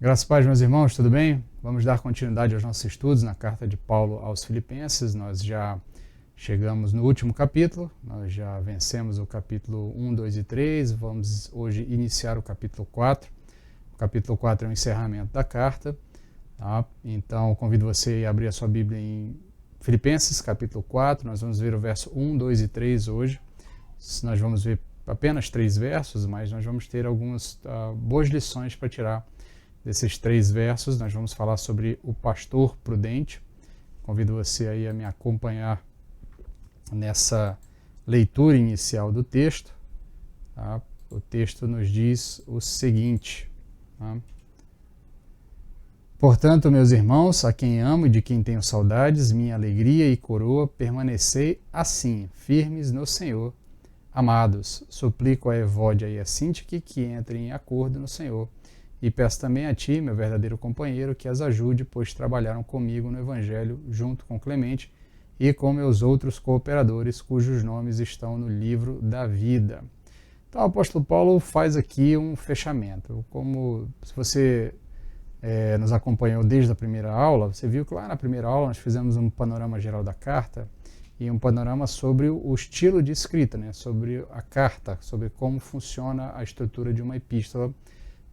Graças a Deus, meus irmãos, tudo bem? Vamos dar continuidade aos nossos estudos na carta de Paulo aos Filipenses. Nós já chegamos no último capítulo, nós já vencemos o capítulo 1, 2 e 3, vamos hoje iniciar o capítulo 4. O capítulo 4 é o encerramento da carta, tá? Então convido você a abrir a sua Bíblia em Filipenses, capítulo 4, nós vamos ver o verso 1, 2 e 3 hoje. Nós vamos ver apenas 3 versos, mas nós vamos ter algumas boas lições para tirar desses 3 versos. Nós vamos falar sobre o pastor prudente. Convido você aí a me acompanhar nessa leitura inicial do texto. Tá? O texto nos diz o seguinte: tá? Portanto, meus irmãos, a quem amo e de quem tenho saudades, minha alegria e coroa, permanecei assim, firmes no Senhor. Amados, suplico a Evódia e a Síntique que entrem em acordo no Senhor. E peço também a ti, meu verdadeiro companheiro, que as ajude, pois trabalharam comigo no Evangelho, junto com Clemente e com meus outros cooperadores, cujos nomes estão no livro da vida. Então o apóstolo Paulo faz aqui um fechamento. Como se você nos acompanhou desde a primeira aula, você viu que lá na primeira aula nós fizemos um panorama geral da carta e um panorama sobre o estilo de escrita, né? Sobre a carta, sobre como funciona a estrutura de uma epístola,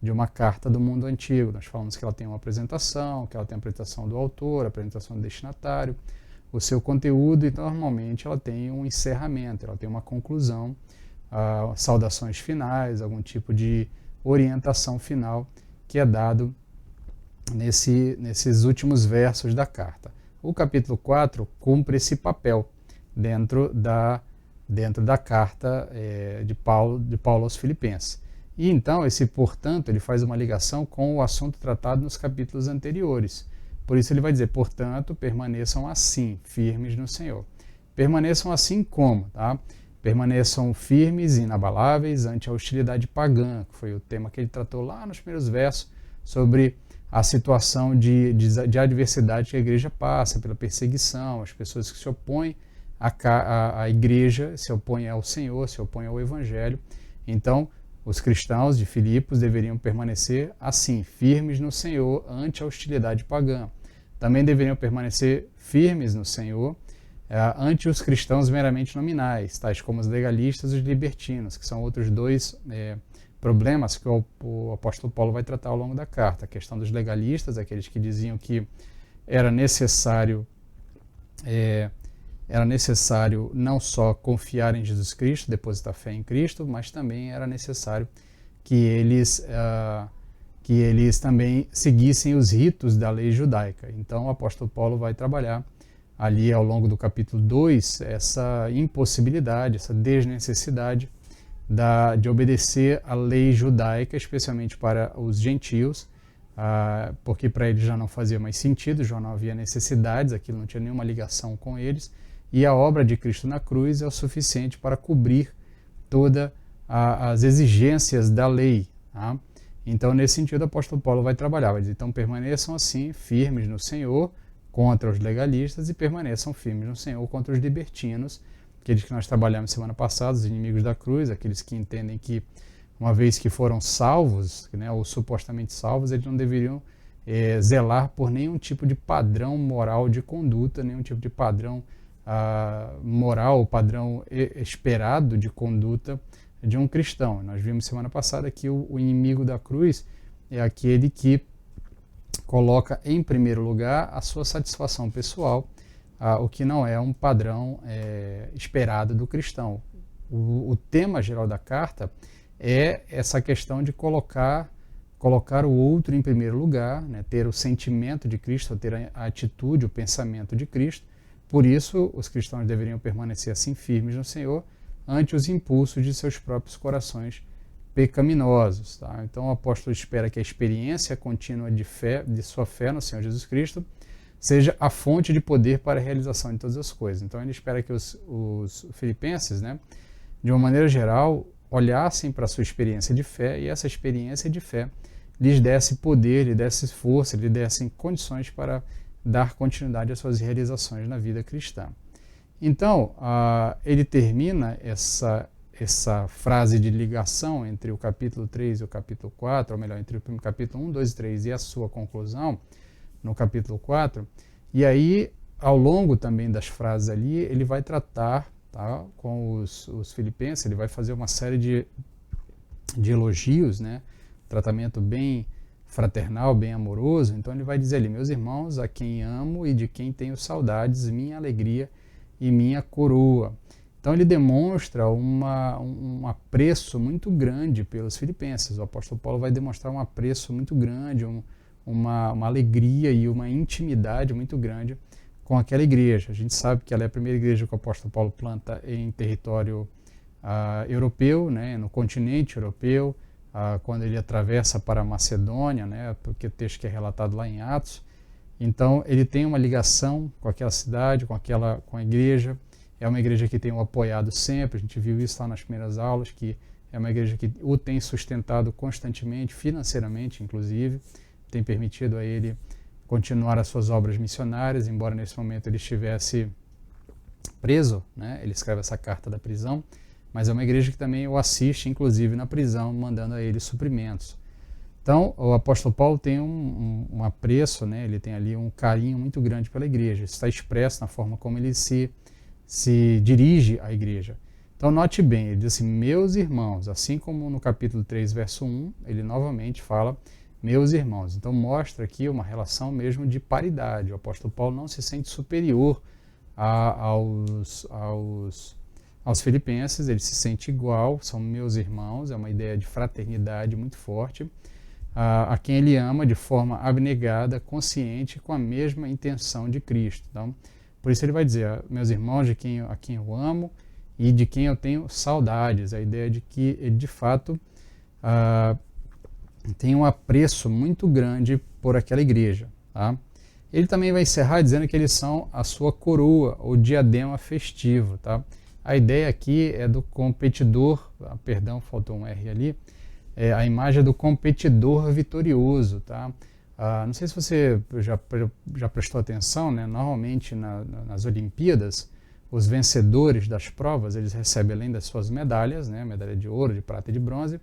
de uma carta do mundo antigo. Nós falamos que ela tem uma apresentação, que ela tem a apresentação do autor, a apresentação do destinatário, o seu conteúdo, e normalmente ela tem um encerramento, ela tem uma conclusão, saudações finais, algum tipo de orientação final que é dado nesses últimos versos da carta. O capítulo 4 cumpre esse papel dentro da carta de Paulo aos Filipenses. E então, portanto, ele faz uma ligação com o assunto tratado nos capítulos anteriores. Por isso ele vai dizer, portanto, permaneçam assim, firmes no Senhor. Permaneçam assim como? Tá? Permaneçam firmes e inabaláveis ante a hostilidade pagã, que foi o tema que ele tratou lá nos primeiros versos, sobre a situação de adversidade que a igreja passa, pela perseguição, as pessoas que se opõem à igreja, se opõem ao Senhor, se opõem ao Evangelho. Então, os cristãos de Filipos deveriam permanecer assim, firmes no Senhor ante a hostilidade pagã. Também deveriam permanecer firmes no Senhor ante os cristãos meramente nominais, tais como os legalistas e os libertinos, que são outros dois problemas que o apóstolo Paulo vai tratar ao longo da carta. A questão dos legalistas, aqueles que diziam que era necessário não só confiar em Jesus Cristo, depositar fé em Cristo, mas também era necessário que eles também seguissem os ritos da lei judaica. Então o apóstolo Paulo vai trabalhar ali ao longo do capítulo 2 essa impossibilidade, essa desnecessidade de obedecer à lei judaica, especialmente para os gentios, porque para eles já não fazia mais sentido, já não havia necessidades, aquilo não tinha nenhuma ligação com eles, e a obra de Cristo na cruz é o suficiente para cobrir todas as exigências da lei. Tá? Então, nesse sentido, o apóstolo Paulo vai trabalhar, vai dizer, então permaneçam assim, firmes no Senhor, contra os legalistas, e permaneçam firmes no Senhor contra os libertinos, aqueles que nós trabalhamos semana passada, os inimigos da cruz, aqueles que entendem que, uma vez que foram salvos, né, ou supostamente salvos, eles não deveriam zelar por nenhum tipo de padrão moral de conduta, nenhum tipo de padrão moral, padrão esperado de conduta de um cristão. Nós vimos semana passada que o inimigo da cruz é aquele que coloca em primeiro lugar a sua satisfação pessoal, o que não é um padrão esperado do cristão. O tema geral da carta é essa questão de colocar o outro em primeiro lugar, né, ter o sentimento de Cristo, ter a atitude, o pensamento de Cristo. Por isso, os cristãos deveriam permanecer assim firmes no Senhor ante os impulsos de seus próprios corações pecaminosos. Tá? Então o apóstolo espera que a experiência contínua de sua fé no Senhor Jesus Cristo seja a fonte de poder para a realização de todas as coisas. Então ele espera que os filipenses, né, de uma maneira geral, olhassem para a sua experiência de fé, e essa experiência de fé lhes desse poder, lhes desse força, lhes desse condições para dar continuidade às suas realizações na vida cristã. Então, ele termina essa frase de ligação entre o capítulo 3 e o capítulo 4, ou melhor, entre o capítulo 1, 2 e 3 e a sua conclusão, no capítulo 4, e aí, ao longo também das frases ali, ele vai tratar, tá, com os filipenses, ele vai fazer uma série de elogios, né, tratamento bem fraternal, bem amoroso. Então ele vai dizer ali: meus irmãos, a quem amo e de quem tenho saudades, minha alegria e minha coroa. Então ele demonstra um apreço muito grande pelos filipenses. O apóstolo Paulo vai demonstrar um apreço muito grande, uma alegria e uma intimidade muito grande com aquela igreja. A gente sabe que ela é a primeira igreja que o apóstolo Paulo planta em território europeu, né, no continente europeu, quando ele atravessa para a Macedônia, né, porque o texto que é relatado lá em Atos. Então ele tem uma ligação com aquela cidade, com a igreja. É uma igreja que tem o apoiado sempre, a gente viu isso lá nas primeiras aulas, que é uma igreja que o tem sustentado constantemente, financeiramente inclusive, tem permitido a ele continuar as suas obras missionárias, embora nesse momento ele estivesse preso, né? Ele escreve essa carta da prisão, mas é uma igreja que também o assiste, inclusive na prisão, mandando a ele suprimentos. Então, o apóstolo Paulo tem um apreço, né? Ele tem ali um carinho muito grande pela igreja. Isso está expresso na forma como ele se dirige à igreja. Então, note bem, ele diz assim: meus irmãos, assim como no capítulo 3, verso 1, ele novamente fala meus irmãos. Então, mostra aqui uma relação mesmo de paridade. O apóstolo Paulo não se sente superior aos filipenses, ele se sente igual, são meus irmãos, é uma ideia de fraternidade muito forte, a quem ele ama de forma abnegada, consciente, com a mesma intenção de Cristo. Então, por isso ele vai dizer: meus irmãos, a quem eu amo e de quem eu tenho saudades. A ideia de que ele, de fato, tem um apreço muito grande por aquela igreja. Tá? Ele também vai encerrar dizendo que eles são a sua coroa, ou diadema festivo. Tá? A ideia aqui é do competidor, perdão, faltou um R ali, a imagem do competidor vitorioso. Tá? Não sei se você já prestou atenção, né? Normalmente nas Olimpíadas, os vencedores das provas, eles recebem, além das suas medalhas, né? Medalha de ouro, de prata e de bronze,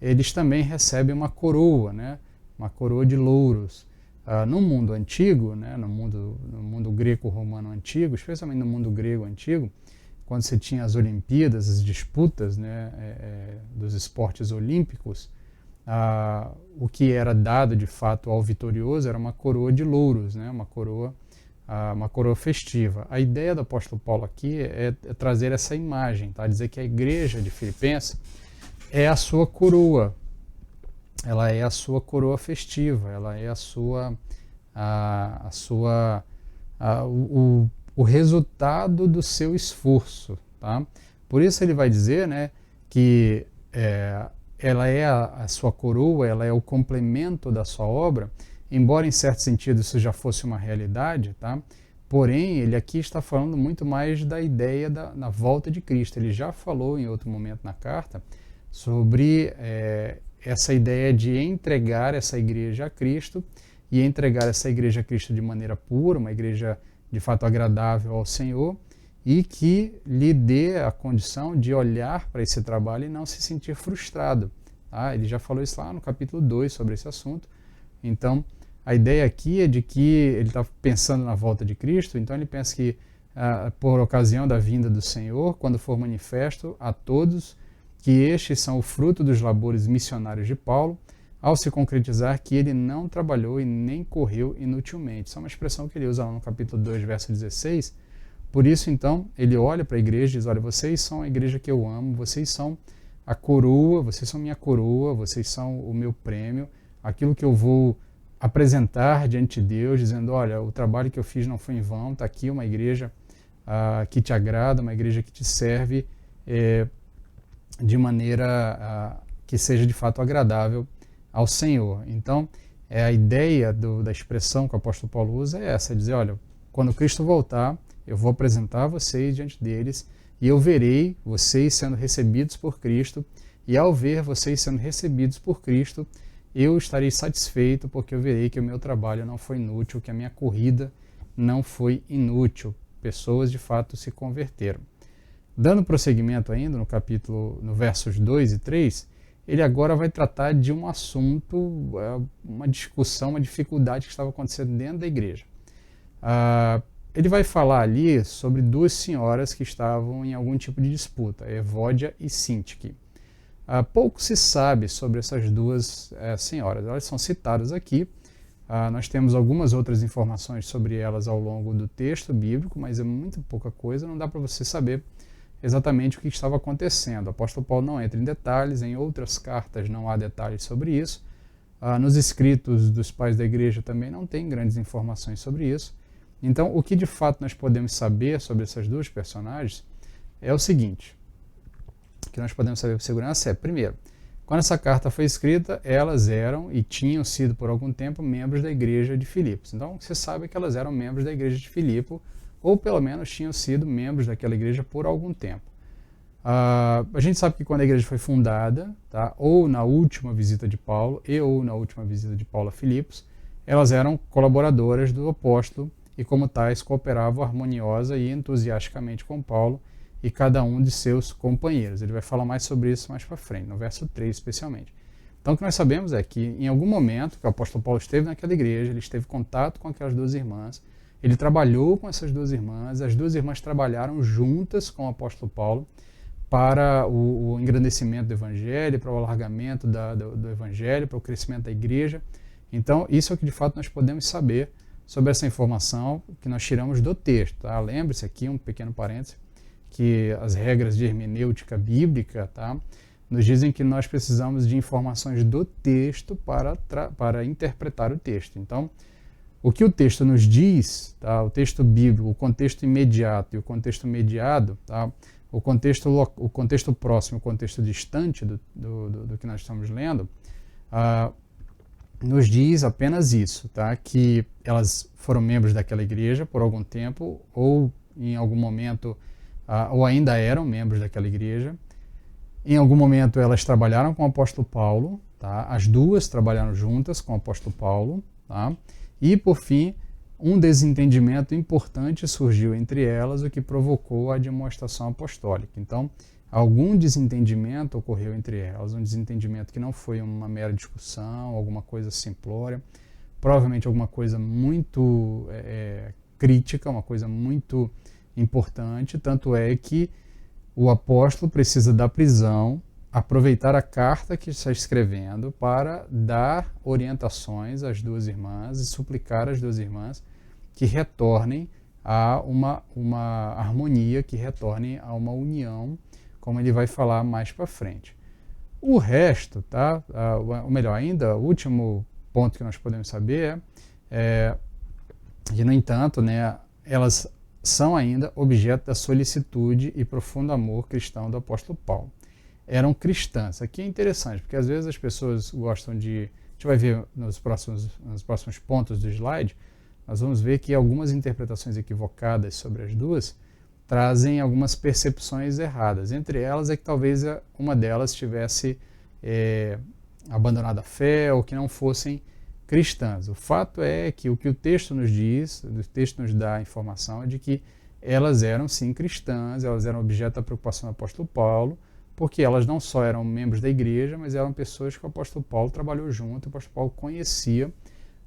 eles também recebem uma coroa, né? Uma coroa de louros. No mundo antigo, né? no mundo greco-romano antigo, especialmente no mundo grego antigo, quando você tinha as Olimpíadas, as disputas, né? Dos esportes olímpicos, o que era dado de fato ao vitorioso era uma coroa de louros, né? Uma coroa festiva. A ideia do apóstolo Paulo aqui é trazer essa imagem, tá? Dizer que a igreja de Filipenses é a sua coroa, ela é a sua coroa festiva, ela é o resultado do seu esforço. Tá? Por isso ele vai dizer, né, que ela é a sua coroa, ela é o complemento da sua obra, embora em certo sentido isso já fosse uma realidade, tá? Porém ele aqui está falando muito mais da ideia da volta de Cristo. Ele já falou em outro momento na carta sobre essa ideia de entregar essa igreja a Cristo, e entregar essa igreja a Cristo de maneira pura, uma igreja de fato agradável ao Senhor, e que lhe dê a condição de olhar para esse trabalho e não se sentir frustrado. Tá? Ele já falou isso lá no capítulo 2 sobre esse assunto. Então, a ideia aqui é de que ele está pensando na volta de Cristo, então ele pensa que por ocasião da vinda do Senhor, quando for manifesto a todos que estes são o fruto dos labores missionários de Paulo, ao se concretizar que ele não trabalhou e nem correu inutilmente. Isso é uma expressão que ele usa lá no capítulo 2, verso 16. Por isso, então, ele olha para a igreja e diz: olha, vocês são a igreja que eu amo, vocês são a coroa, vocês são minha coroa, vocês são o meu prêmio, aquilo que eu vou apresentar diante de Deus, dizendo: olha, o trabalho que eu fiz não foi em vão, está aqui uma igreja que te agrada, uma igreja que te serve de maneira que seja de fato agradável ao Senhor. Então, a ideia da expressão que o apóstolo Paulo usa é essa: dizer, olha, quando Cristo voltar, eu vou apresentar vocês diante deles e eu verei vocês sendo recebidos por Cristo, e ao ver vocês sendo recebidos por Cristo, eu estarei satisfeito, porque eu verei que o meu trabalho não foi inútil, que a minha corrida não foi inútil. Pessoas de fato se converteram. Dando prosseguimento ainda no capítulo, no versos 2 e 3, ele agora vai tratar de um assunto, uma discussão, uma dificuldade que estava acontecendo dentro da igreja. Ele vai falar ali sobre duas senhoras que estavam em algum tipo de disputa, Evódia e Sintique. Pouco se sabe sobre essas duas senhoras, elas são citadas aqui. Nós temos algumas outras informações sobre elas ao longo do texto bíblico, mas é muito pouca coisa, não dá para você saber exatamente o que estava acontecendo. O apóstolo Paulo não entra em detalhes, em outras cartas não há detalhes sobre isso. Nos escritos dos pais da igreja também não tem grandes informações sobre isso. Então, o que de fato nós podemos saber sobre essas duas personagens é o seguinte, o que nós podemos saber com segurança é, primeiro, quando essa carta foi escrita, elas eram e tinham sido por algum tempo membros da igreja de Filipos. Então, você sabe que elas eram membros da igreja de Filipe, ou pelo menos tinham sido membros daquela igreja por algum tempo. A gente sabe que quando a igreja foi fundada, tá, ou na última visita de Paulo, ou na última visita de Paulo a Filipos, elas eram colaboradoras do apóstolo e, como tais, cooperavam harmoniosa e entusiasticamente com Paulo e cada um de seus companheiros. Ele vai falar mais sobre isso mais para frente, no verso 3 especialmente. Então, o que nós sabemos é que, em algum momento que o apóstolo Paulo esteve naquela igreja, ele esteve em contato com aquelas duas irmãs, ele trabalhou com essas duas irmãs, as duas irmãs trabalharam juntas com o apóstolo Paulo para o engrandecimento do evangelho, para o alargamento do evangelho, para o crescimento da igreja. Então, isso é o que de fato nós podemos saber sobre essa informação que nós tiramos do texto. Tá? Lembre-se aqui, um pequeno parêntese, que as regras de hermenêutica bíblica, tá, nos dizem que nós precisamos de informações do texto para interpretar o texto. Então, o que o texto nos diz, tá, o texto bíblico, o contexto imediato e o contexto mediado, tá, o contexto próximo e o contexto distante do que nós estamos lendo, nos diz apenas isso, tá, que elas foram membros daquela igreja por algum tempo, ou em algum momento, ou ainda eram membros daquela igreja. Em algum momento elas trabalharam com o apóstolo Paulo, tá, as duas trabalharam juntas com o apóstolo Paulo, tá, e por fim, um desentendimento importante surgiu entre elas, o que provocou a demonstração apostólica. Então, algum desentendimento ocorreu entre elas, um desentendimento que não foi uma mera discussão, alguma coisa simplória, provavelmente alguma coisa muito crítica, uma coisa muito importante, tanto é que o apóstolo precisa da prisão, aproveitar a carta que está escrevendo para dar orientações às duas irmãs e suplicar às duas irmãs que retornem a uma harmonia, que retornem a uma união, como ele vai falar mais para frente. O resto, tá? Ou melhor ainda, o último ponto que nós podemos saber é que, no entanto, né, elas são ainda objeto da solicitude e profundo amor cristão do apóstolo Paulo. Eram cristãs. Aqui é interessante, porque às vezes as pessoas gostam de... A gente vai ver nos próximos pontos do slide, nós vamos ver que algumas interpretações equivocadas sobre as duas trazem algumas percepções erradas. Entre elas é que talvez uma delas tivesse abandonado a fé ou que não fossem cristãs. O fato é que o que o texto nos diz, o texto nos dá a informação de que elas eram sim cristãs, elas eram objeto da preocupação do apóstolo Paulo, porque elas não só eram membros da igreja, mas eram pessoas que o apóstolo Paulo trabalhou junto, o apóstolo Paulo conhecia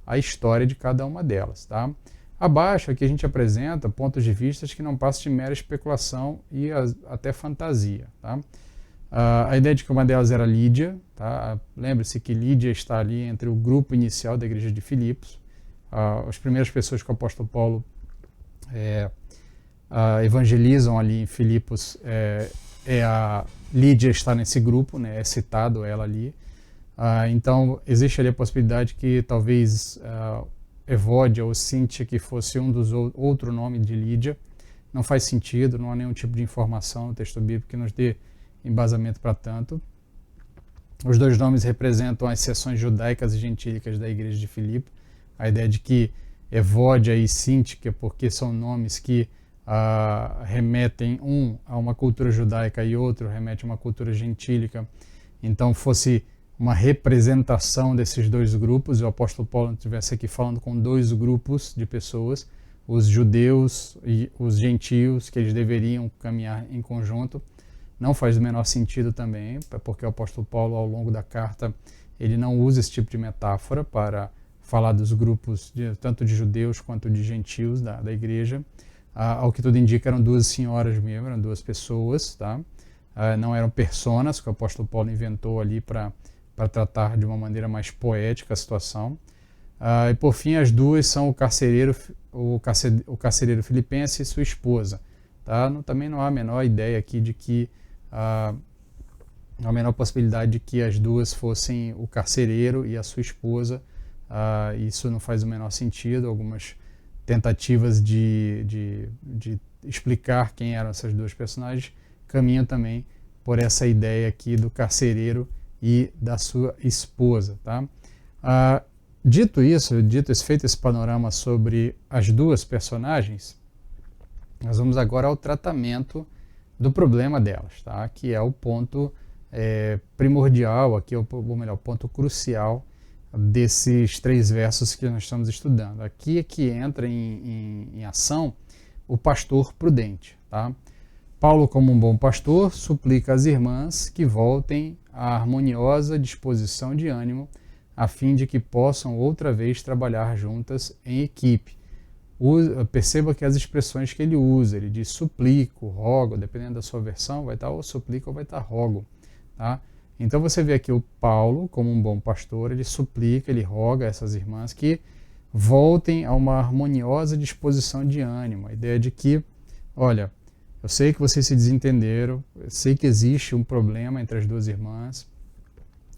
a história de cada uma delas. Tá? Abaixo aqui a gente apresenta pontos de vista que não passam de mera especulação e até fantasia. Tá? A ideia de que uma delas era Lídia, tá? Lembre-se que Lídia está ali entre o grupo inicial da igreja de Filipos. As primeiras pessoas que o apóstolo Paulo evangelizam ali em Filipos, a Lídia está nesse grupo, né? É citado ela ali. Então existe ali a possibilidade que talvez Evódia ou Cíntia, que fosse outro nome de Lídia. Não faz sentido, não há nenhum tipo de informação no texto bíblico que nos dê embasamento para tanto. Os dois nomes representam as seções judaicas e gentílicas da igreja de Filipe. A ideia de que Evódia e Cíntica, porque são nomes que remetem a uma cultura judaica e outro remete a uma cultura gentílica, então fosse uma representação desses dois grupos, e o apóstolo Paulo estivesse aqui falando com dois grupos de pessoas, os judeus e os gentios, que eles deveriam caminhar em conjunto. Não faz o menor sentido também, porque o apóstolo Paulo, ao longo da carta, ele não usa esse tipo de metáfora para falar dos grupos, tanto de judeus quanto de gentios da igreja. Ao que tudo indica, eram duas senhoras mesmo, eram duas pessoas, tá? Não eram personas que o apóstolo Paulo inventou ali para tratar de uma maneira mais poética a situação. E por fim, as duas são o carcereiro filipense e sua esposa. Tá? Também não há a menor ideia aqui de que, a menor possibilidade de que as duas fossem o carcereiro e a sua esposa. Isso não faz o menor sentido. Algumas tentativas de explicar quem eram essas duas personagens caminham também por essa ideia aqui do carcereiro e da sua esposa. Tá? Feito esse panorama sobre as duas personagens, nós vamos agora ao tratamento do problema delas, tá? Que é o ponto primordial, aqui, ou melhor, o ponto crucial desses 3 versos que nós estamos estudando. Aqui é que entra em ação o pastor prudente. Tá? Paulo, como um bom pastor, suplica às irmãs que voltem à harmoniosa disposição de ânimo, a fim de que possam outra vez trabalhar juntas em equipe. Perceba que as expressões que ele usa, ele diz suplico, rogo, dependendo da sua versão, vai estar ou suplico ou vai estar rogo. Tá? Então você vê aqui o Paulo, como um bom pastor, ele suplica, ele roga a essas irmãs que voltem a uma harmoniosa disposição de ânimo. A ideia de que, olha, eu sei que vocês se desentenderam, eu sei que existe um problema entre as duas irmãs,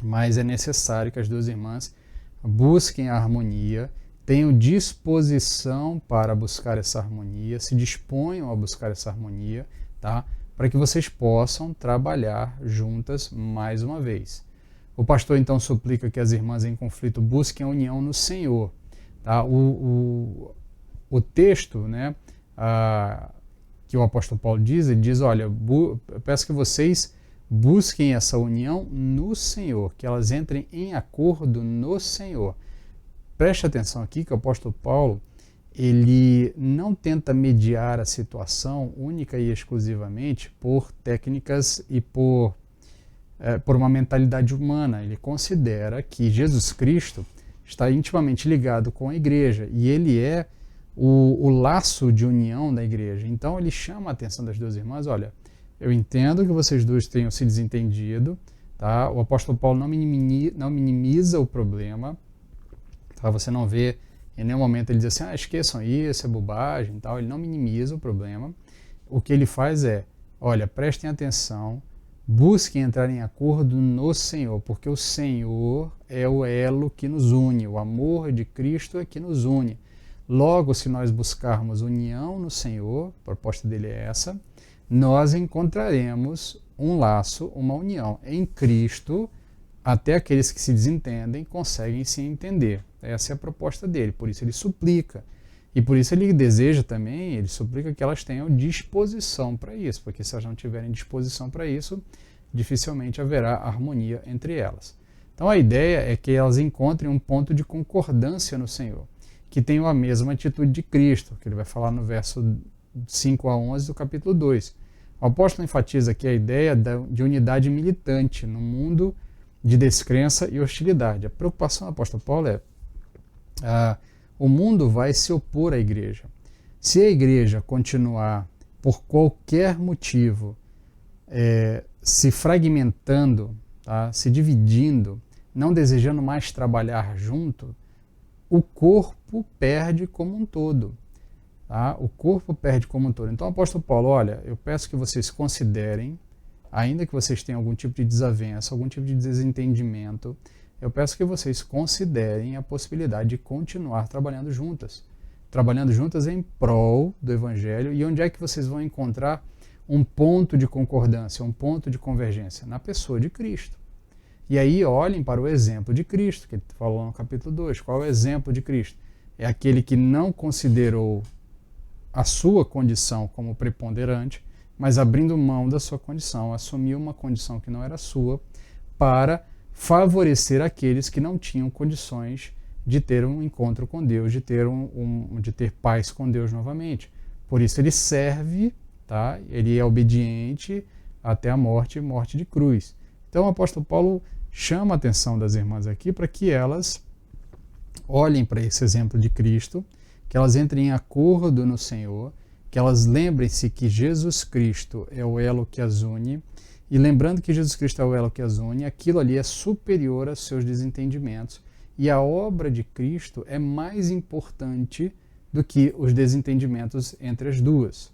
mas é necessário que as duas irmãs busquem a harmonia, tenham disposição para buscar essa harmonia, se disponham a buscar essa harmonia, tá? Para que vocês possam trabalhar juntas mais uma vez. O pastor então suplica que as irmãs em conflito busquem a união no Senhor. Tá? O texto, né, que o apóstolo Paulo diz, ele diz, olha, eu peço que vocês busquem essa união no Senhor, que elas entrem em acordo no Senhor. Preste atenção aqui que o apóstolo Paulo, ele não tenta mediar a situação única e exclusivamente por técnicas e por uma mentalidade humana. Ele considera que Jesus Cristo está intimamente ligado com a igreja e ele é o laço de união da igreja. Então ele chama a atenção das duas irmãs, olha, eu entendo que vocês duas tenham se desentendido, tá? O apóstolo Paulo não minimiza o problema, tá? Você não vê em nenhum momento ele diz assim, esqueçam isso, é bobagem, tal. Ele não minimiza o problema. O que ele faz é, olha, prestem atenção, busquem entrar em acordo no Senhor, porque o Senhor é o elo que nos une, o amor de Cristo é que nos une. Logo, se nós buscarmos união no Senhor, a proposta dele é essa, nós encontraremos um laço, uma união. Em Cristo, até aqueles que se desentendem conseguem se entender. Essa é a proposta dele, por isso ele suplica. E por isso ele deseja também, ele suplica que elas tenham disposição para isso, porque se elas não tiverem disposição para isso, dificilmente haverá harmonia entre elas. Então a ideia é que elas encontrem um ponto de concordância no Senhor, que tenham a mesma atitude de Cristo, que ele vai falar no verso 5 a 11 do capítulo 2. O apóstolo enfatiza aqui a ideia de unidade militante no mundo de descrença e hostilidade. A preocupação do apóstolo Paulo é o mundo vai se opor à igreja. Se a igreja continuar, por qualquer motivo, se fragmentando, tá? Se dividindo, não desejando mais trabalhar junto, o corpo perde como um todo. Tá? O corpo perde como um todo. Então o apóstolo Paulo, olha, eu peço que vocês considerem, ainda que vocês tenham algum tipo de desavença, algum tipo de desentendimento, eu peço que vocês considerem a possibilidade de continuar trabalhando juntas em prol do Evangelho. E onde é que vocês vão encontrar um ponto de concordância, um ponto de convergência? Na pessoa de Cristo. E aí olhem para o exemplo de Cristo, que ele falou no capítulo 2. Qual é o exemplo de Cristo? É aquele que não considerou a sua condição como preponderante, mas abrindo mão da sua condição, assumiu uma condição que não era sua para favorecer aqueles que não tinham condições de ter um encontro com Deus, de ter paz com Deus novamente. Por isso ele serve, tá? Ele é obediente até a morte de cruz. Então o apóstolo Paulo chama a atenção das irmãs aqui para que elas olhem para esse exemplo de Cristo, que elas entrem em acordo no Senhor, que elas lembrem-se que Jesus Cristo é o elo que as une, e lembrando que Jesus Cristo é o elo que as une, aquilo ali é superior aos seus desentendimentos, e a obra de Cristo é mais importante do que os desentendimentos entre as duas.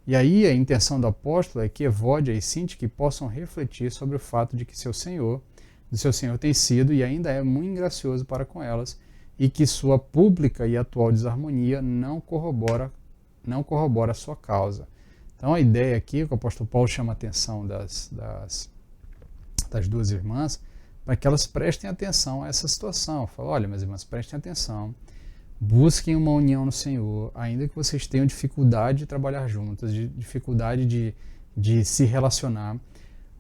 E aí a intenção do apóstolo é que Evódia e Sintique possam refletir sobre o fato de que seu Senhor tem sido e ainda é muito gracioso para com elas, e que sua pública e atual desarmonia não corrobora a sua causa. Então a ideia aqui, que o apóstolo Paulo chama a atenção das duas irmãs, para que elas prestem atenção a essa situação. Fala, olha, minhas irmãs, prestem atenção, busquem uma união no Senhor, ainda que vocês tenham dificuldade de trabalhar juntas, dificuldade de se relacionar.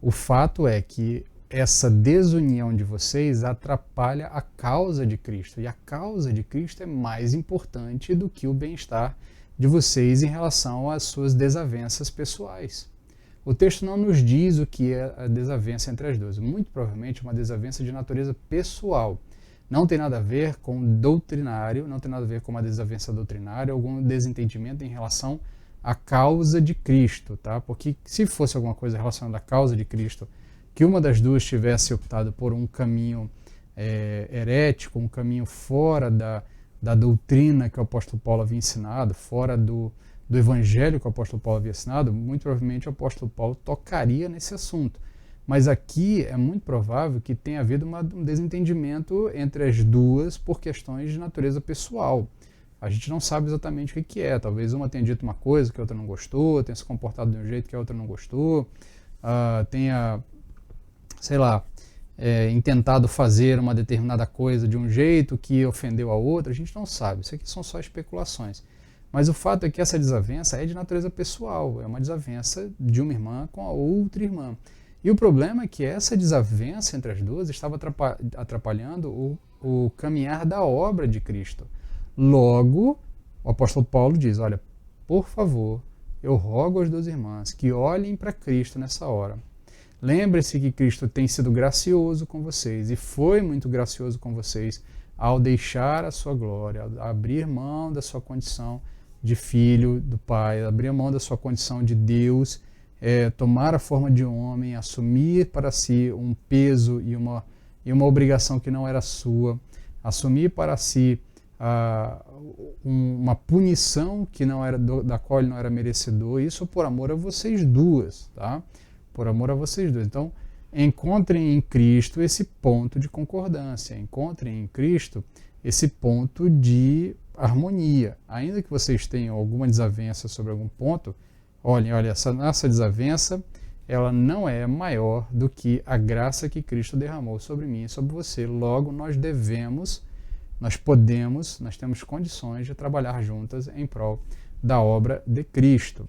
O fato é que essa desunião de vocês atrapalha a causa de Cristo, e a causa de Cristo é mais importante do que o bem-estar de vocês em relação às suas desavenças pessoais. O texto não nos diz o que é a desavença entre as duas, muito provavelmente uma desavença de natureza pessoal. Não tem nada a ver com doutrinário, não tem nada a ver com uma desavença doutrinária, algum desentendimento em relação à causa de Cristo, tá? Porque se fosse alguma coisa relacionada à causa de Cristo, que uma das duas tivesse optado por um caminho herético, um caminho fora da doutrina que o apóstolo Paulo havia ensinado, fora do evangelho que o apóstolo Paulo havia ensinado, muito provavelmente o apóstolo Paulo tocaria nesse assunto. Mas aqui é muito provável que tenha havido um desentendimento entre as duas por questões de natureza pessoal. A gente não sabe exatamente o que é. Talvez uma tenha dito uma coisa que a outra não gostou, tenha se comportado de um jeito que a outra não gostou, tenha, sei lá, intentado fazer uma determinada coisa de um jeito que ofendeu a outra. A gente não sabe. Isso aqui são só especulações. Mas o fato é que essa desavença é de natureza pessoal. É uma desavença de uma irmã com a outra irmã. E o problema é que essa desavença entre as duas estava atrapalhando o caminhar da obra de Cristo. Logo, o apóstolo Paulo diz, olha, por favor, eu rogo às duas irmãs que olhem para Cristo nessa hora. Lembre-se que Cristo tem sido gracioso com vocês e foi muito gracioso com vocês ao deixar a sua glória, ao abrir mão da sua condição de filho do Pai, abrir mão da sua condição de Deus, tomar a forma de homem, assumir para si um peso e uma obrigação que não era sua, assumir para si uma punição que não era da qual ele não era merecedor, isso por amor a vocês duas, tá? Por amor a vocês duas. Então, encontrem em Cristo esse ponto de concordância, encontrem em Cristo esse ponto de harmonia. Ainda que vocês tenham alguma desavença sobre algum ponto, olha, essa nossa desavença, ela não é maior do que a graça que Cristo derramou sobre mim e sobre você. Logo, nós temos condições de trabalhar juntas em prol da obra de Cristo.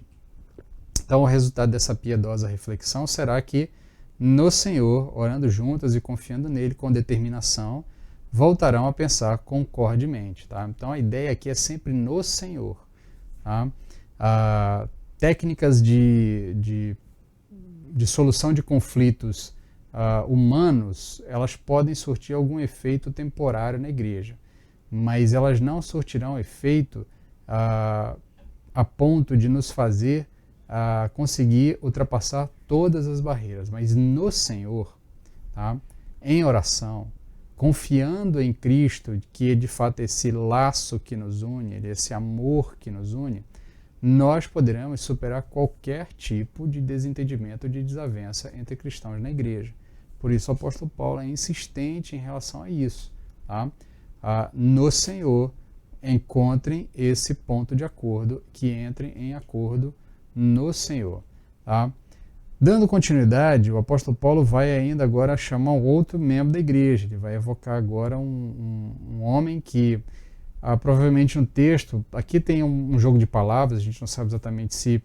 Então, o resultado dessa piedosa reflexão será que no Senhor, orando juntas e confiando nele com determinação, voltarão a pensar concordemente. Tá? Então, a ideia aqui é sempre no Senhor. Tá? Técnicas de solução de conflitos humanos, elas podem surtir algum efeito temporário na igreja, mas elas não surtirão efeito a ponto de nos fazer conseguir ultrapassar todas as barreiras. Mas no Senhor, tá? Em oração, confiando em Cristo, que é de fato esse laço que nos une, esse amor que nos une, nós poderemos superar qualquer tipo de desentendimento, de desavença entre cristãos na igreja. Por isso o apóstolo Paulo é insistente em relação a isso. Tá? No Senhor, encontrem esse ponto de acordo, que entrem em acordo no Senhor. Tá? Dando continuidade, o apóstolo Paulo vai ainda agora chamar um outro membro da igreja. Ele vai evocar agora um homem que provavelmente um texto, aqui tem um jogo de palavras, a gente não sabe exatamente se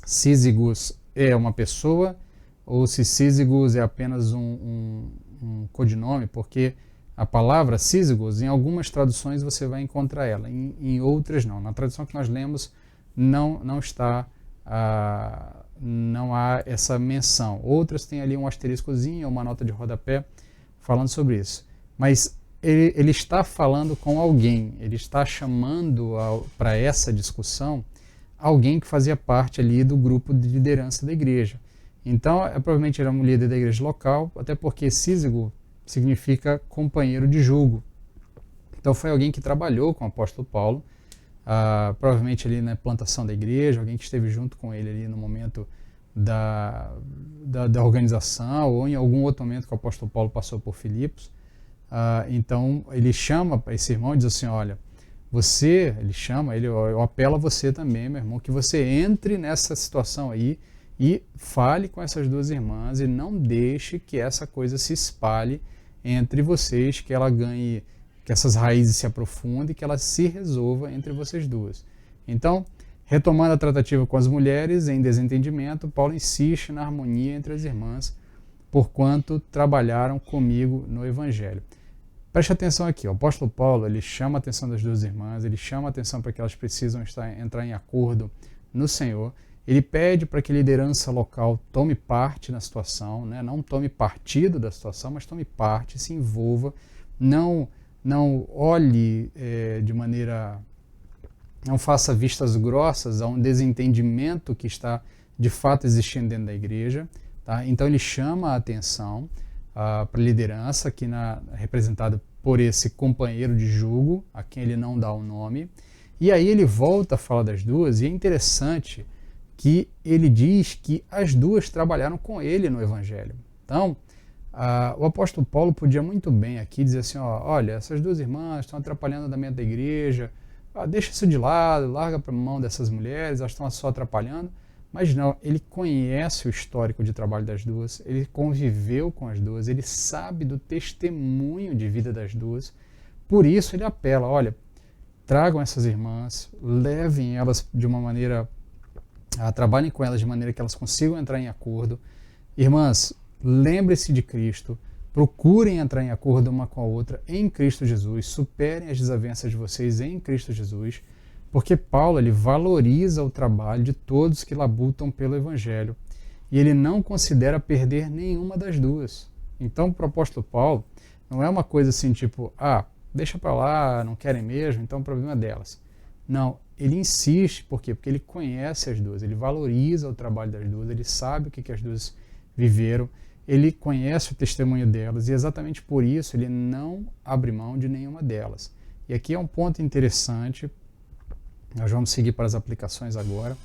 Síssigos é uma pessoa ou se Síssigos é apenas um codinome, porque A palavra sísigos, em algumas traduções você vai encontrar ela, em outras não. Na tradução que nós lemos não está, não há essa menção. Outras têm ali um asteriscozinho, uma nota de rodapé falando sobre isso. Mas ele está falando com alguém, ele está chamando para essa discussão alguém que fazia parte ali do grupo de liderança da igreja. Então, provavelmente era um líder da igreja local, até porque sísigo significa companheiro de jugo. Então foi alguém que trabalhou com o apóstolo Paulo, provavelmente ali na plantação da igreja, alguém que esteve junto com ele ali no momento da organização, ou em algum outro momento que o apóstolo Paulo passou por Filipos. Então ele chama para esse irmão e diz assim, olha, eu apelo a você também, meu irmão, que você entre nessa situação aí e fale com essas duas irmãs e não deixe que essa coisa se espalhe entre vocês, que ela ganhe, que essas raízes se aprofundem, que ela se resolva entre vocês duas. Então, retomando a tratativa com as mulheres em desentendimento, Paulo insiste na harmonia entre as irmãs, porquanto trabalharam comigo no Evangelho. Preste atenção aqui, o apóstolo Paulo ele chama a atenção das duas irmãs, ele chama a atenção para que elas precisam entrar em acordo no Senhor, ele pede para que a liderança local tome parte na situação, né? Não tome partido da situação, mas tome parte, se envolva, não olhe de maneira, não faça vistas grossas a um desentendimento que está de fato existindo dentro da igreja. Tá? Então ele chama a atenção para a liderança, aqui representada por esse companheiro de jugo, a quem ele não dá o nome, e aí ele volta a falar das duas, e é interessante que ele diz que as duas trabalharam com ele no Evangelho. Então, o apóstolo Paulo podia muito bem aqui dizer assim, olha, essas duas irmãs estão atrapalhando o andamento da igreja, deixa isso de lado, larga para a mão dessas mulheres, elas estão só atrapalhando. Mas não, ele conhece o histórico de trabalho das duas, ele conviveu com as duas, ele sabe do testemunho de vida das duas, por isso ele apela, olha, tragam essas irmãs, levem elas de uma maneira, trabalhem com elas de maneira que elas consigam entrar em acordo. Irmãs, lembre-se de Cristo, procurem entrar em acordo uma com a outra em Cristo Jesus, superem as desavenças de vocês em Cristo Jesus, porque Paulo ele valoriza o trabalho de todos que labutam pelo Evangelho e ele não considera perder nenhuma das duas. Então, para o apóstolo Paulo, não é uma coisa assim tipo, deixa para lá, não querem mesmo, então o problema é delas. Não, ele insiste, por quê? Porque ele conhece as duas, ele valoriza o trabalho das duas, ele sabe o que as duas viveram, ele conhece o testemunho delas e exatamente por isso ele não abre mão de nenhuma delas. E aqui é um ponto interessante. Nós vamos seguir para as aplicações agora,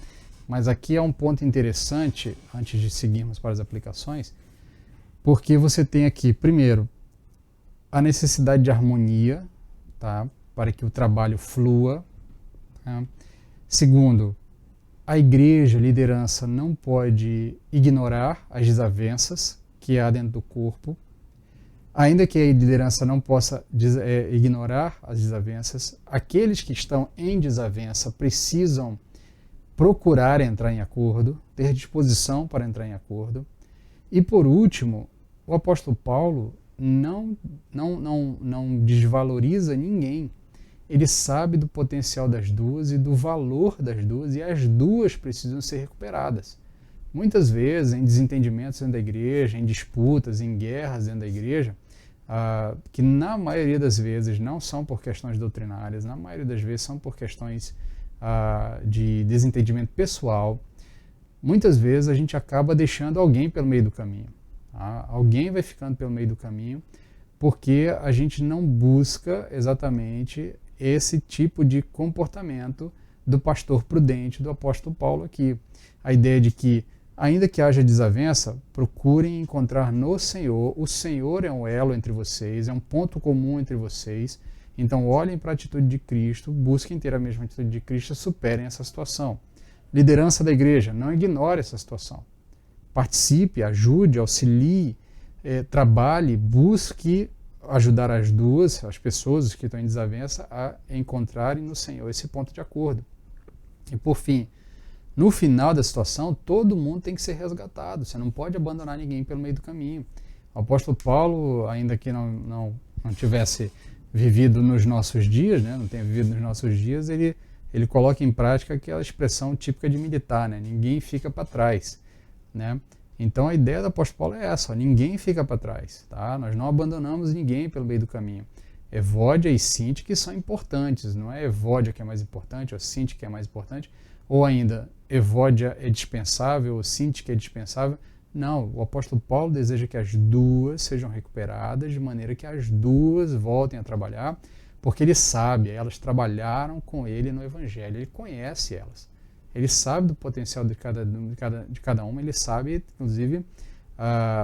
mas aqui é um ponto interessante, antes de seguirmos para as aplicações, porque você tem aqui, primeiro, a necessidade de harmonia, tá? Para que o trabalho flua. Tá? Segundo, a igreja, a liderança, não pode ignorar as desavenças que há dentro do corpo. Ainda que a liderança não possa ignorar as desavenças, aqueles que estão em desavença precisam procurar entrar em acordo, ter disposição para entrar em acordo. E por último, o apóstolo Paulo não desvaloriza ninguém. Ele sabe do potencial das duas e do valor das duas, e as duas precisam ser recuperadas. Muitas vezes, em desentendimentos dentro da igreja, em disputas, em guerras dentro da igreja, que na maioria das vezes não são por questões doutrinárias, na maioria das vezes são por questões de desentendimento pessoal, muitas vezes a gente acaba deixando alguém pelo meio do caminho. Tá? Alguém vai ficando pelo meio do caminho porque a gente não busca exatamente esse tipo de comportamento do pastor prudente, do apóstolo Paulo aqui. A ideia de que, ainda que haja desavença, procurem encontrar no Senhor. O Senhor é um elo entre vocês, é um ponto comum entre vocês. Então olhem para a atitude de Cristo, busquem ter a mesma atitude de Cristo e superem essa situação. Liderança da igreja, não ignore essa situação. Participe, ajude, auxilie, trabalhe, busque ajudar as duas, as pessoas que estão em desavença, a encontrarem no Senhor esse ponto de acordo. E por fim, no final da situação, todo mundo tem que ser resgatado. Você não pode abandonar ninguém pelo meio do caminho. O apóstolo Paulo, ainda que não não tivesse vivido nos nossos dias, né, não tenha vivido nos nossos dias, ele coloca em prática aquela expressão típica de militar, né, ninguém fica para trás, né? Então a ideia do apóstolo Paulo é essa, ó, ninguém fica para trás, tá? Nós não abandonamos ninguém pelo meio do caminho. Evódia e Sinti que são importantes, não é Evódia que é mais importante, ou Sinti que é mais importante, ou ainda Evódia é dispensável, ou Sinti que é dispensável. Não, o apóstolo Paulo deseja que as duas sejam recuperadas, de maneira que as duas voltem a trabalhar, porque ele sabe, elas trabalharam com ele no Evangelho, ele conhece elas. Ele sabe do potencial de cada uma, ele sabe, inclusive,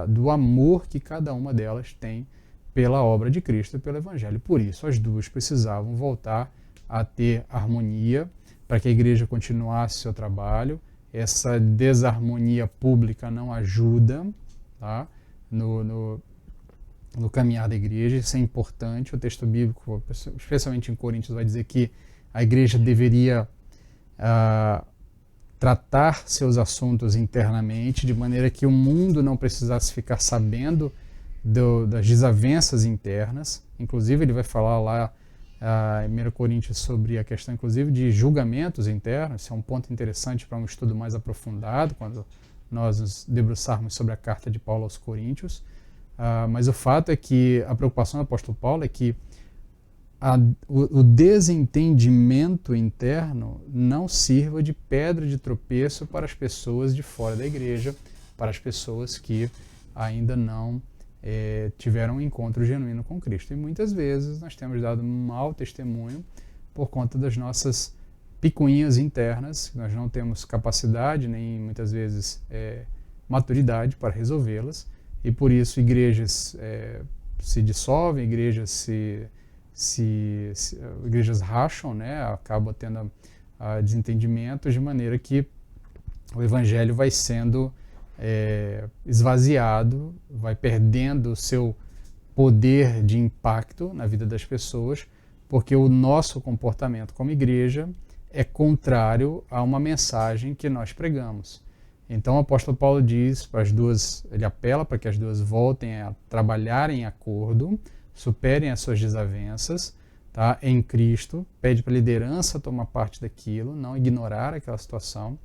do amor que cada uma delas tem pela obra de Cristo e pelo Evangelho. Por isso, as duas precisavam voltar a ter harmonia para que a igreja continuasse seu trabalho. Essa desarmonia pública não ajuda, tá, no caminhar da igreja. Isso é importante. O texto bíblico, especialmente em Coríntios, vai dizer que a igreja deveria tratar seus assuntos internamente, de maneira que o mundo não precisasse ficar sabendo das desavenças internas. Inclusive, ele vai falar lá em 1 Coríntios sobre a questão, inclusive, de julgamentos internos. Isso é um ponto interessante para um estudo mais aprofundado, quando nós nos debruçarmos sobre a carta de Paulo aos Coríntios. Mas o fato é que a preocupação do apóstolo Paulo é que o desentendimento interno não sirva de pedra de tropeço para as pessoas de fora da igreja, para as pessoas que ainda não tiveram um encontro genuíno com Cristo. E muitas vezes nós temos dado um mau testemunho por conta das nossas picuinhas internas, nós não temos capacidade, nem muitas vezes maturidade para resolvê-las, e por isso igrejas se dissolvem, igrejas racham, né, acabam tendo desentendimentos, de maneira que o evangelho vai sendo esvaziado, vai perdendo o seu poder de impacto na vida das pessoas, porque o nosso comportamento como igreja é contrário a uma mensagem que nós pregamos. Então o apóstolo Paulo diz para as duas, ele apela para que as duas voltem a trabalhar em acordo, superem as suas desavenças, tá, em Cristo, pede para a liderança tomar parte daquilo, não ignorar aquela situação,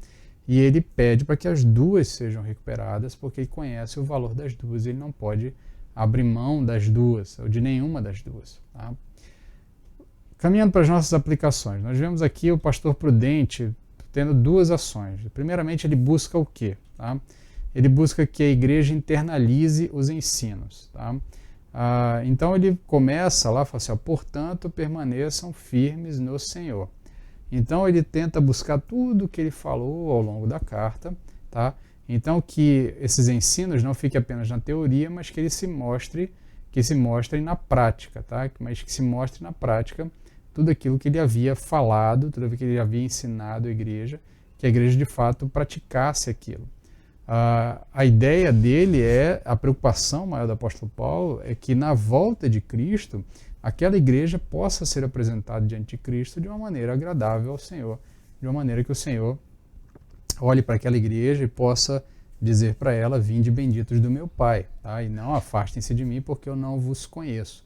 e ele pede para que as duas sejam recuperadas, porque ele conhece o valor das duas e ele não pode abrir mão das duas, ou de nenhuma das duas. Tá? Caminhando para as nossas aplicações, nós vemos aqui o pastor prudente tendo duas ações. Primeiramente, ele busca o quê? Tá? Ele busca que a igreja internalize os ensinos. Tá? Então ele começa lá, fala assim, portanto, permaneçam firmes no Senhor. Então ele tenta buscar tudo o que ele falou ao longo da carta, tá? Então que esses ensinos não fiquem apenas na teoria, mas que se mostrem na prática, tá? Mas que se mostre na prática tudo aquilo que ele havia falado, tudo aquilo que ele havia ensinado à igreja, que a igreja de fato praticasse aquilo. A ideia dele a preocupação maior do apóstolo Paulo é que na volta de Cristo, aquela igreja possa ser apresentada diante de Cristo de uma maneira agradável ao Senhor, de uma maneira que o Senhor olhe para aquela igreja e possa dizer para ela, vinde benditos do meu Pai, tá? E não afastem-se de mim porque eu não vos conheço.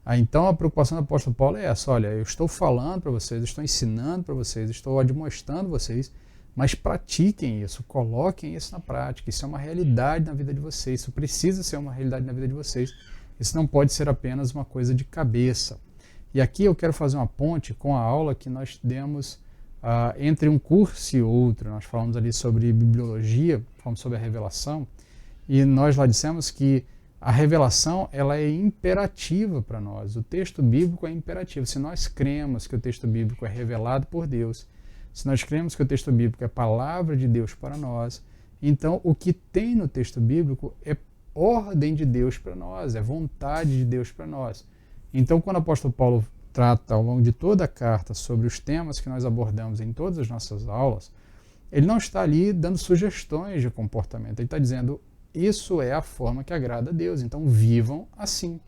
Então a preocupação do apóstolo Paulo é essa, olha, eu estou falando para vocês, estou ensinando para vocês, estou admoestando vocês, mas pratiquem isso, coloquem isso na prática, isso é uma realidade na vida de vocês, isso precisa ser uma realidade na vida de vocês, isso não pode ser apenas uma coisa de cabeça. E aqui eu quero fazer uma ponte com a aula que nós demos entre um curso e outro. Nós falamos ali sobre bibliologia, falamos sobre a revelação, e nós lá dissemos que a revelação ela é imperativa para nós. O texto bíblico é imperativo. Se nós cremos que o texto bíblico é revelado por Deus, se nós cremos que o texto bíblico é palavra de Deus para nós, então o que tem no texto bíblico é ordem de Deus para nós, é vontade de Deus para nós. Então, quando o apóstolo Paulo trata ao longo de toda a carta sobre os temas que nós abordamos em todas as nossas aulas, ele não está ali dando sugestões de comportamento, ele está dizendo, isso é a forma que agrada a Deus, então vivam assim.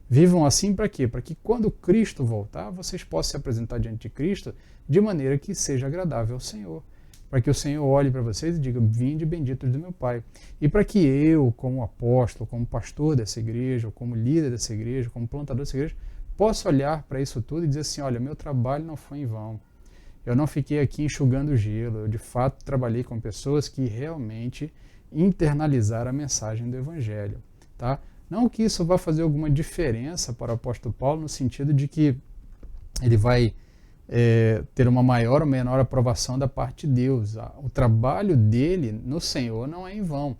Vivam assim para quê? Para que quando Cristo voltar, vocês possam se apresentar diante de Cristo de maneira que seja agradável ao Senhor. para que o Senhor olhe para vocês e diga: vinde benditos do meu Pai. E para que eu, como apóstolo, como pastor dessa igreja, ou como líder dessa igreja, como plantador dessa igreja, possa olhar para isso tudo e dizer assim: olha, meu trabalho não foi em vão. Eu não fiquei aqui enxugando gelo. Eu, de fato, trabalhei com pessoas que realmente internalizaram a mensagem do Evangelho. Tá? Não que isso vá fazer alguma diferença para o apóstolo Paulo, no sentido de que ele vai ter uma maior ou menor aprovação da parte de Deus. O trabalho dele no Senhor não é em vão.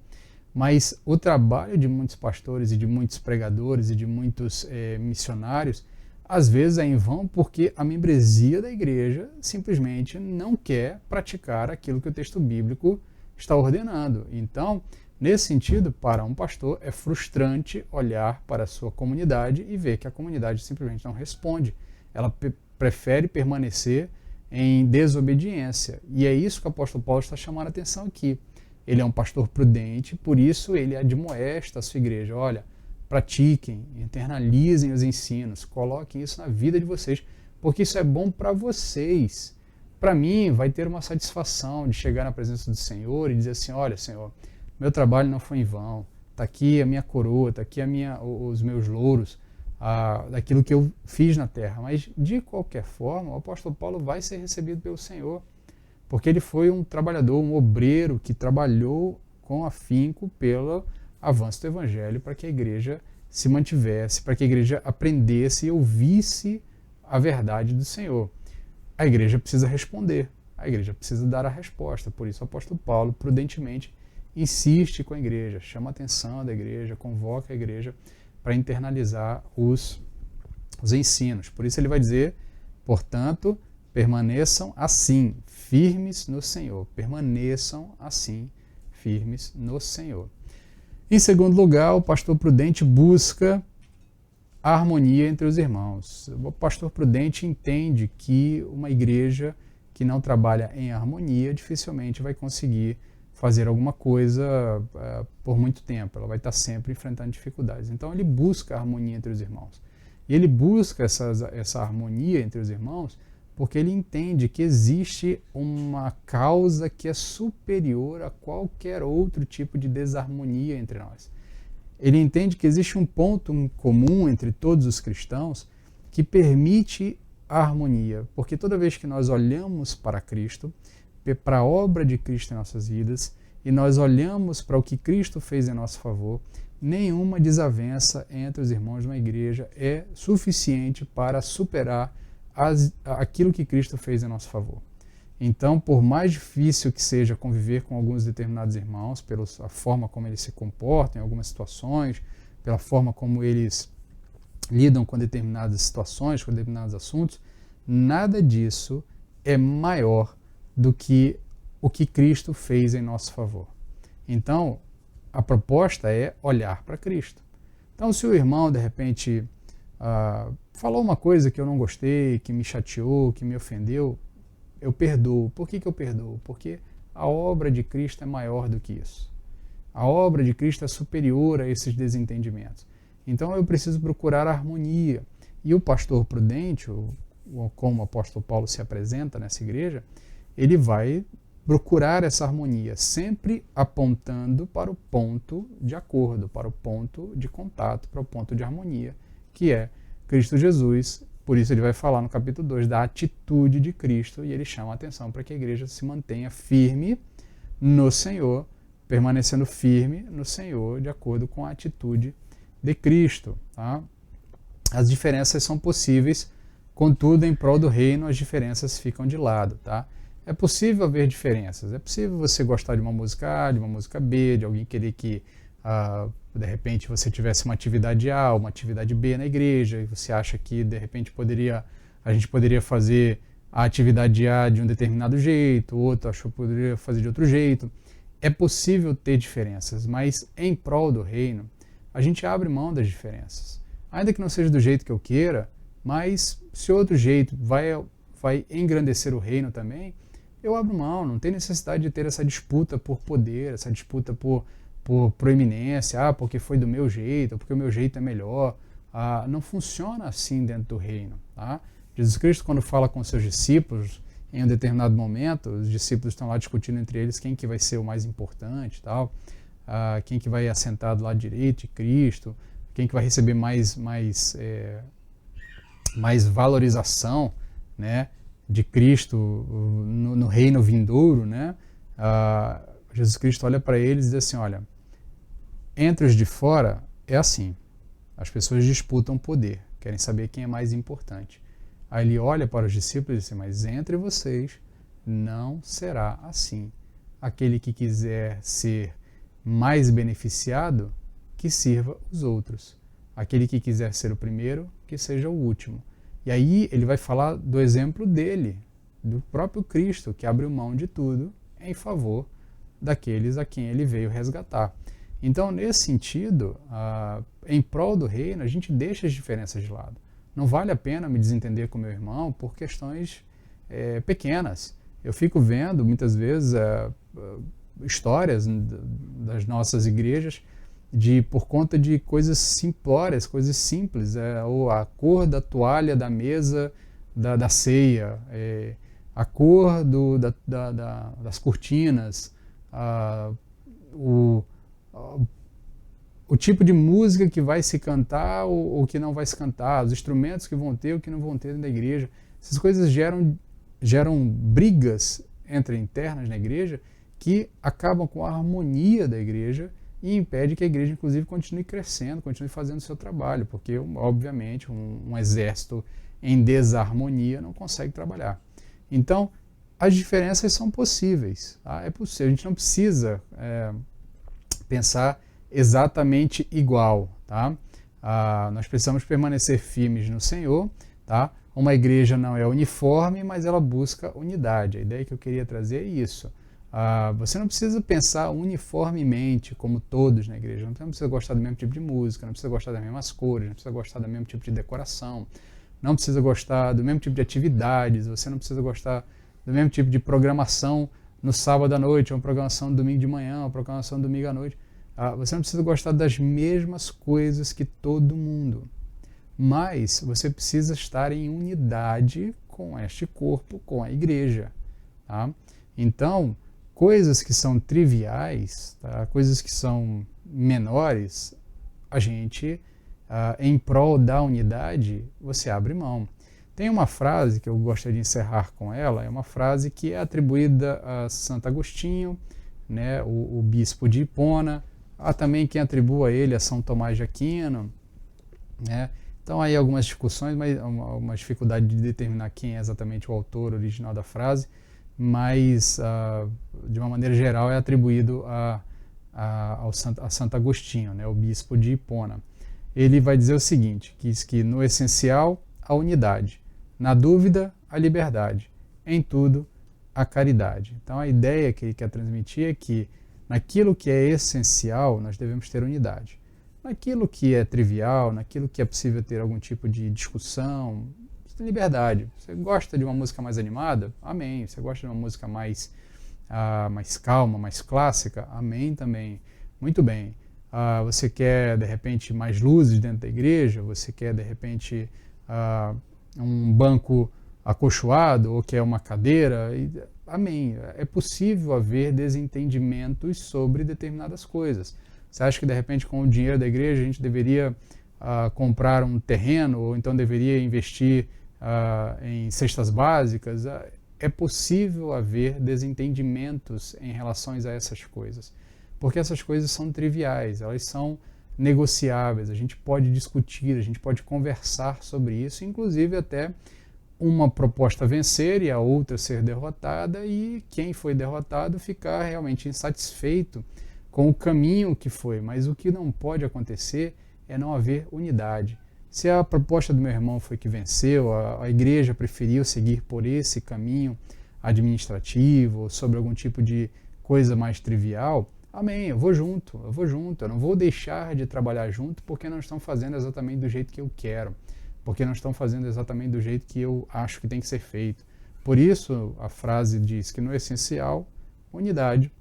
Mas o trabalho de muitos pastores e de muitos pregadores e de muitos missionários, às vezes é em vão porque a membresia da igreja simplesmente não quer praticar aquilo que o texto bíblico está ordenando. Então, nesse sentido, para um pastor é frustrante olhar para a sua comunidade e ver que a comunidade simplesmente não responde. Ela prefere permanecer em desobediência. E é isso que o apóstolo Paulo está chamando a atenção aqui. Ele é um pastor prudente, por isso ele admoesta a sua igreja: olha, pratiquem, internalizem os ensinos, coloquem isso na vida de vocês, porque isso é bom para vocês. Para mim, vai ter uma satisfação de chegar na presença do Senhor e dizer assim: olha, Senhor, meu trabalho não foi em vão, está aqui a minha coroa, está aqui os meus louros, daquilo que eu fiz na terra. Mas, de qualquer forma, o apóstolo Paulo vai ser recebido pelo Senhor, porque ele foi um trabalhador, um obreiro que trabalhou com afinco pelo avanço do Evangelho para que a igreja se mantivesse, para que a igreja aprendesse e ouvisse a verdade do Senhor. A igreja precisa responder, a igreja precisa dar a resposta. Por isso o apóstolo Paulo prudentemente insiste com a igreja, chama a atenção da igreja, convoca a igreja para internalizar os ensinos. Por isso ele vai dizer: portanto, permaneçam assim, firmes no Senhor. Permaneçam assim, firmes no Senhor. Em segundo lugar, o pastor prudente busca a harmonia entre os irmãos. O pastor prudente entende que uma igreja que não trabalha em harmonia dificilmente vai conseguir fazer alguma coisa por muito tempo. Ela vai estar sempre enfrentando dificuldades. Então ele busca a harmonia entre os irmãos. E ele busca essa harmonia entre os irmãos porque ele entende que existe uma causa que é superior a qualquer outro tipo de desarmonia entre nós. Ele entende que existe um ponto comum entre todos os cristãos que permite a harmonia, porque toda vez que nós olhamos para Cristo, para a obra de Cristo em nossas vidas, e nós olhamos para o que Cristo fez em nosso favor, nenhuma desavença entre os irmãos de uma igreja é suficiente para superar aquilo que Cristo fez em nosso favor. Então, por mais difícil que seja conviver com alguns determinados irmãos, pela forma como eles se comportam em algumas situações, pela forma como eles lidam com determinadas situações, com determinados assuntos, nada disso é maior do que o que Cristo fez em nosso favor. Então, a proposta é olhar para Cristo. Então, se o irmão, de repente, falou uma coisa que eu não gostei, que me chateou, que me ofendeu, eu perdoo. Por que eu perdoo? Porque a obra de Cristo é maior do que isso. A obra de Cristo é superior a esses desentendimentos. Então eu preciso procurar a harmonia. E o pastor prudente, como o apóstolo Paulo se apresenta nessa igreja, ele vai procurar essa harmonia, sempre apontando para o ponto de acordo, para o ponto de contato, para o ponto de harmonia, que é Cristo Jesus. Por isso ele vai falar no capítulo 2 da atitude de Cristo, e ele chama a atenção para que a igreja se mantenha firme no Senhor, permanecendo firme no Senhor, de acordo com a atitude de Cristo. Tá? As diferenças são possíveis, contudo, em prol do reino, as diferenças ficam de lado. Tá? É possível haver diferenças, é possível você gostar de uma música A, de uma música B, de alguém querer que de repente você tivesse uma atividade A, uma atividade B na igreja, e você acha que de repente a gente poderia fazer a atividade A de um determinado jeito, o outro achou que poderia fazer de outro jeito. É possível ter diferenças, mas em prol do reino, a gente abre mão das diferenças. Ainda que não seja do jeito que eu queira, mas se outro jeito vai engrandecer o reino também, eu abro mão. Não tem necessidade de ter essa disputa por poder, essa disputa por proeminência, porque foi do meu jeito, porque o meu jeito é melhor. Não funciona assim dentro do reino. Tá? Jesus Cristo, quando fala com seus discípulos, em um determinado momento, os discípulos estão lá discutindo entre eles quem que vai ser o mais importante, tal, quem que vai assentar do lado direito de Cristo, quem que vai receber mais valorização, né, de Cristo no reino vindouro, né? Jesus Cristo olha para eles e diz assim, olha, entre os de fora é assim, as pessoas disputam poder, querem saber quem é mais importante. Aí ele olha para os discípulos e diz assim, mas entre vocês não será assim. Aquele que quiser ser mais beneficiado, que sirva os outros. Aquele que quiser ser o primeiro, que seja o último. E aí ele vai falar do exemplo dele, do próprio Cristo, que abriu mão de tudo em favor daqueles a quem ele veio resgatar. Então, nesse sentido, em prol do reino, a gente deixa as diferenças de lado. Não vale a pena me desentender com meu irmão por questões pequenas. Eu fico vendo, muitas vezes, histórias das nossas igrejas por conta de coisas simplórias, coisas simples, ou a cor da toalha da mesa da ceia, a cor das cortinas, o tipo de música que vai se cantar ou que não vai se cantar, os instrumentos que vão ter ou que não vão ter dentro da igreja. Essas coisas geram brigas internas na igreja que acabam com a harmonia da igreja e impede que a igreja, inclusive, continue crescendo, continue fazendo o seu trabalho, porque, obviamente, um exército em desarmonia não consegue trabalhar. Então, as diferenças são possíveis. Tá? É possível, a gente não precisa pensar exatamente igual. Tá? Nós precisamos permanecer firmes no Senhor. Tá? Uma igreja não é uniforme, mas ela busca unidade. A ideia que eu queria trazer é isso. Você não precisa pensar uniformemente como todos na igreja, não precisa gostar do mesmo tipo de música, não precisa gostar das mesmas cores, não precisa gostar do mesmo tipo de decoração, não precisa gostar do mesmo tipo de atividades, você não precisa gostar do mesmo tipo de programação no sábado à noite, uma programação no domingo de manhã, uma programação no domingo à noite. Você não precisa gostar das mesmas coisas que todo mundo, mas você precisa estar em unidade com este corpo, com a igreja. Tá? Então, coisas que são triviais, tá? Coisas que são menores, a gente, em prol da unidade, você abre mão. Tem uma frase que eu gostaria de encerrar com ela, é uma frase que é atribuída a Santo Agostinho, né, o bispo de Hipona, há também quem atribua ele a São Tomás de Aquino, né? Então aí algumas discussões, mas uma dificuldade de determinar quem é exatamente o autor original da frase, mas de uma maneira geral é atribuído a Santo Agostinho, né, o bispo de Hipona. Ele vai dizer o seguinte, que diz que no essencial a unidade, na dúvida a liberdade, em tudo a caridade. Então a ideia que ele quer transmitir é que naquilo que é essencial nós devemos ter unidade. Naquilo que é trivial, naquilo que é possível ter algum tipo de discussão, você tem liberdade. Você gosta de uma música mais animada? Amém. Você gosta de uma música mais calma, mais clássica? Amém também. Muito bem. Você quer, de repente, mais luzes dentro da igreja? Você quer, de repente, um banco acolchoado ou quer uma cadeira? Amém. É possível haver desentendimentos sobre determinadas coisas. Você acha que, de repente, com o dinheiro da igreja, a gente deveria comprar um terreno ou então deveria investir em cestas básicas? É possível haver desentendimentos em relação a essas coisas, porque essas coisas são triviais, elas são negociáveis, a gente pode discutir, a gente pode conversar sobre isso, inclusive até uma proposta vencer e a outra ser derrotada e quem foi derrotado ficar realmente insatisfeito com o caminho que foi, mas o que não pode acontecer é não haver unidade. Se a proposta do meu irmão foi que venceu, a igreja preferiu seguir por esse caminho administrativo, sobre algum tipo de coisa mais trivial, amém, eu vou junto, eu não vou deixar de trabalhar junto porque não estão fazendo exatamente do jeito que eu quero, porque não estão fazendo exatamente do jeito que eu acho que tem que ser feito. Por isso a frase diz que no essencial, unidade,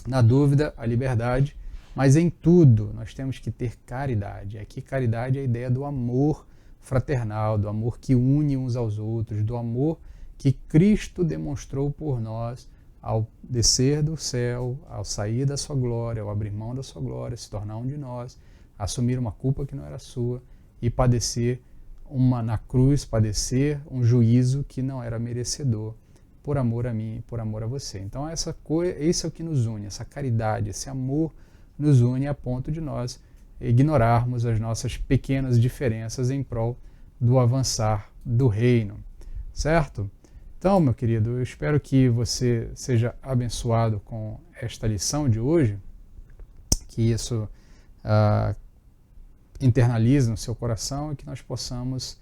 na dúvida, a liberdade, mas em tudo nós temos que ter caridade. Aqui caridade é a ideia do amor fraternal, do amor que une uns aos outros, do amor que Cristo demonstrou por nós ao descer do céu, ao sair da sua glória, ao abrir mão da sua glória, se tornar um de nós, assumir uma culpa que não era sua e padecer na cruz, padecer um juízo que não era merecedor, por amor a mim e por amor a você. Então esse é o que nos une, essa caridade, esse amor nos une a ponto de nós ignorarmos as nossas pequenas diferenças em prol do avançar do reino, certo? Então, meu querido, eu espero que você seja abençoado com esta lição de hoje, que isso internalize no seu coração e que nós possamos,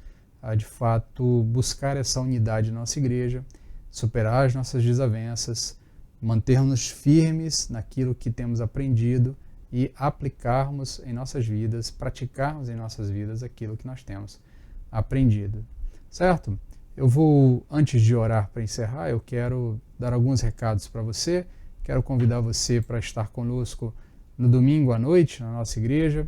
de fato, buscar essa unidade na nossa igreja, superar as nossas desavenças, mantermos firmes naquilo que temos aprendido e aplicarmos em nossas vidas, praticarmos em nossas vidas aquilo que nós temos aprendido, certo? Eu vou, antes de orar para encerrar, eu quero dar alguns recados para você, quero convidar você para estar conosco no domingo à noite na nossa igreja,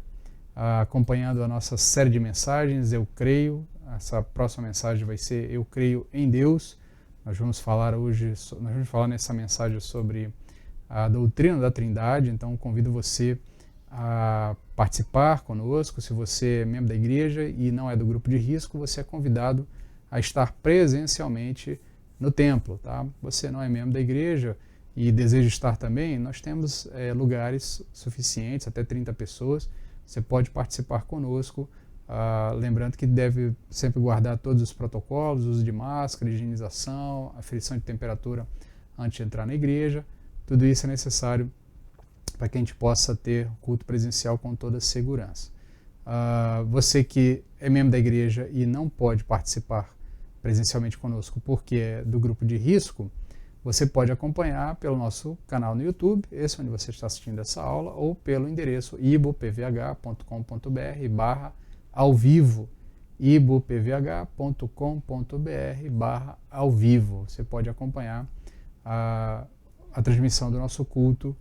acompanhando a nossa série de mensagens, Eu Creio. Essa próxima mensagem vai ser Eu Creio em Deus. Nós vamos falar nessa mensagem sobre a doutrina da Trindade, então convido você a participar conosco. Se você é membro da igreja e não é do grupo de risco, você é convidado a estar presencialmente no templo, tá? Você não é membro da igreja e deseja estar também, nós temos lugares suficientes, até 30 pessoas, você pode participar conosco, lembrando que deve sempre guardar todos os protocolos, uso de máscara, higienização, aferição de temperatura antes de entrar na igreja. Tudo isso é necessário para que a gente possa ter culto presencial com toda segurança. Você que é membro da igreja e não pode participar presencialmente conosco porque é do grupo de risco, você pode acompanhar pelo nosso canal no YouTube, esse onde você está assistindo essa aula, ou pelo endereço ibopvh.com.br/ao vivo, ibopvh.com.br/ao vivo. Você pode acompanhar a transmissão do nosso culto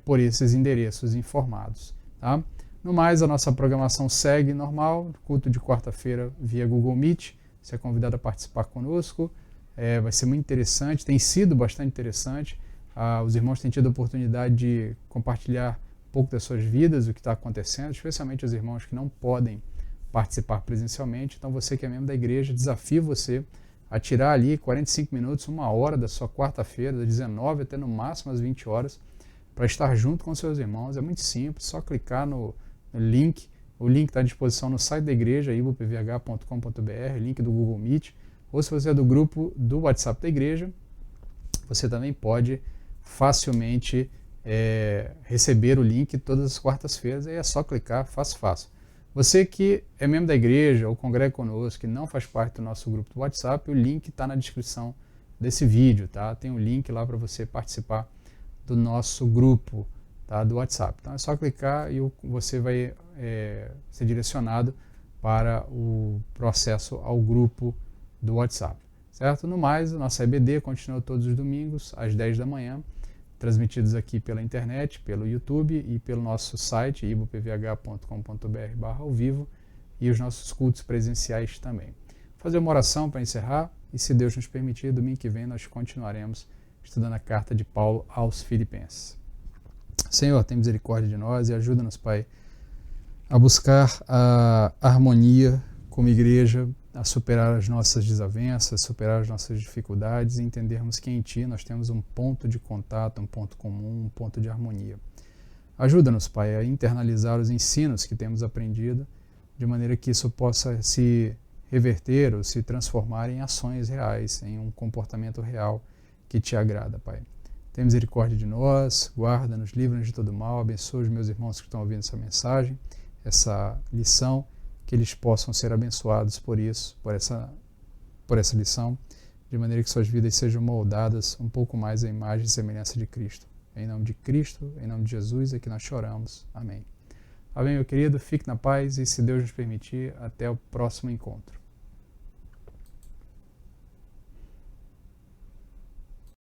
por esses endereços informados, tá? No mais, a nossa programação segue normal, culto de quarta-feira via Google Meet, você é convidado a participar conosco, vai ser muito interessante, tem sido bastante interessante, os irmãos têm tido a oportunidade de compartilhar um pouco das suas vidas, o que está acontecendo, especialmente os irmãos que não podem participar presencialmente. Então você que é membro da igreja, desafio você a tirar ali 45 minutos, uma hora da sua quarta-feira, das 19 até no máximo às 20 horas, para estar junto com seus irmãos. É muito simples, só clicar no link, o link está à disposição no site da igreja, ibopvh.com.br, link do Google Meet, ou se você é do grupo do WhatsApp da igreja, você também pode facilmente receber o link todas as quartas-feiras, aí é só clicar, fácil. Você que é membro da igreja ou congrega conosco, que não faz parte do nosso grupo do WhatsApp, o link está na descrição desse vídeo, tá? Tem um link lá para você participar do nosso grupo, tá, do WhatsApp. Então é só clicar e você vai ser direcionado para o processo ao grupo do WhatsApp, certo? No mais, a nossa EBD continua todos os domingos às 10 da manhã, transmitidos aqui pela internet, pelo YouTube e pelo nosso site ibopvh.com.br/ao vivo, e os nossos cultos presenciais também. Vou fazer uma oração para encerrar e, se Deus nos permitir, domingo que vem nós continuaremos estudando a carta de Paulo aos Filipenses. Senhor, tem misericórdia de nós e ajuda-nos, Pai, a buscar a harmonia como igreja, a superar as nossas desavenças, superar as nossas dificuldades e entendermos que em Ti nós temos um ponto de contato, um ponto comum, um ponto de harmonia. Ajuda-nos, Pai, a internalizar os ensinos que temos aprendido, de maneira que isso possa se reverter ou se transformar em ações reais, em um comportamento real que Te agrada, Pai. Tem misericórdia de nós, guarda-nos, livra-nos de todo mal, abençoa os meus irmãos que estão ouvindo essa mensagem, essa lição, que eles possam ser abençoados por isso, por essa lição, de maneira que suas vidas sejam moldadas um pouco mais à imagem e semelhança de Cristo. Em nome de Cristo, em nome de Jesus, é que nós choramos. Amém. Amém, meu querido. Fique na paz e, se Deus nos permitir, até o próximo encontro.